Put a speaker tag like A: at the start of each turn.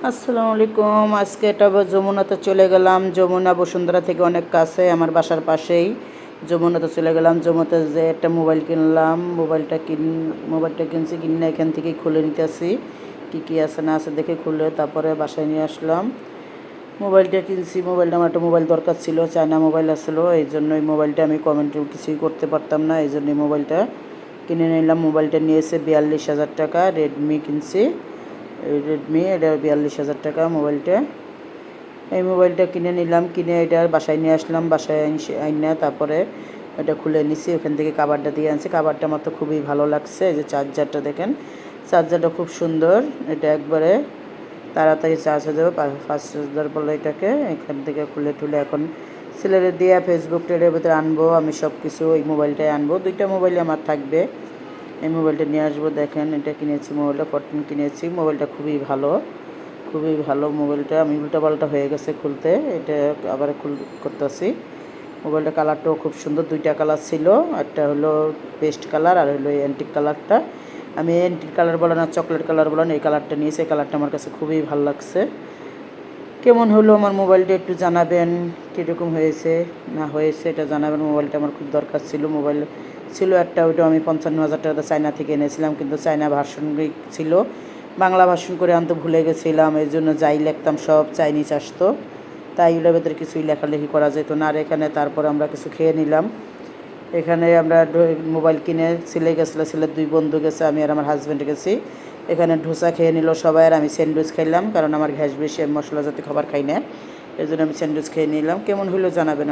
A: আসসালামু আলাইকুম। আজকে এটা যমুনাতে চলে গেলাম। যমুনা বসুন্ধরা থেকে অনেক কাছে, আমার বাসার পাশেই। যমুনাতে চলে গেলাম। যমুনাতে যে একটা মোবাইল কিনলাম। মোবাইলটা কিনছি, কিনে এখান থেকেই খুলে নিতেছি কী কী আছে না আছে দেখে খুলে তারপরে বাসায় নিয়ে আসলাম। মোবাইলটা কিনছি, মোবাইলটা আমার একটা মোবাইল দরকার ছিল, চায়না মোবাইল আসছিলো, এই জন্য এই মোবাইলটা আমি কমেন্টে কিছুই করতে পারতাম না, এই জন্য এই মোবাইলটা কিনে নিলাম। মোবাইলটা নিয়েছে 42,000 টাকা। রেডমি কিনছি, রেডমি, এটা 42,000 টাকা মোবাইলটা। এই মোবাইলটা কিনে নিলাম, কিনে এটা বাসায় নিয়ে আসলাম। বাসায় আইনা তারপরে এটা খুলে নিছি, ওখান থেকে কাভারটা দিয়ে আনছি। কাভারটা আমার তো খুবই ভালো লাগছে। এই যে চার্জারটা দেখেন, চার্জারটা খুব সুন্দর। এটা একবারে তাড়াতাড়ি চার্জ হয়ে যাবে, ফাস্ট চার্জার বলে এটাকে। এখান থেকে খুলে টুলে এখন ছেলেরে দিয়ে ফেসবুক টেরের ভিতরে আনবো। আমি সব কিছু ওই মোবাইলটাই আনবো। দুইটা মোবাইলই আমার থাকবে। এই মোবাইলটা নিয়ে আসবো। দেখেন, এটা কিনেছি, মোবাইলটা 14 কিনেছি। মোবাইলটা খুবই ভালো, খুবই ভালো মোবাইলটা। আমি উল্টাপাল্টা হয়ে গেছে খুলতে, এটা আবার করতেছি। মোবাইলটা কালারটাও খুব সুন্দর। দুইটা কালার ছিল, একটা হলো পেস্ট কালার আর হলো অ্যান্টিক কালারটা। আমি অ্যান্টিক কালার বলেন আর চকলেট কালার বলেন, এই কালারটা নিয়েছি। এই কালারটা আমার কাছে খুবই ভালো লাগছে। কেমন হলো আমার মোবাইলটা একটু জানাবেন, কীরকম হয়েছে না হয়েছে এটা জানাবেন। মোবাইলটা আমার খুব দরকার ছিল। মোবাইল ছিল একটা, ওইটা আমি 55,000 টাকা চায়না থেকে এনেছিলাম, কিন্তু চায়না ভার্সন ছিল, বাংলা ভার্সন করে আনতে ভুলে গেছিলাম। এই জন্য যাই লিখতাম সব চাইনিজ আসতো, তাই ওটার ভেতরে কিছুই লেখালেখি করা যেত না। আর এখানে তারপর আমরা কিছু খেয়ে নিলাম। এখানে আমরা মোবাইল কিনে ছেলে গেছিলো, ছেলের দুই বন্ধু গেছে, আমি আর আমার হাজব্যান্ড গেছি। এখানে ডোসা খেয়ে নিল সবাই, আর আমি স্যান্ডউইচ খাইলাম, কারণ আমার গ্যাস বেশি, আমি মশলা জাতীয় খাবার খাই না, এই জন্য আমি স্যান্ডউইচ খেয়ে নিলাম। কেমন হলো জানাবেন।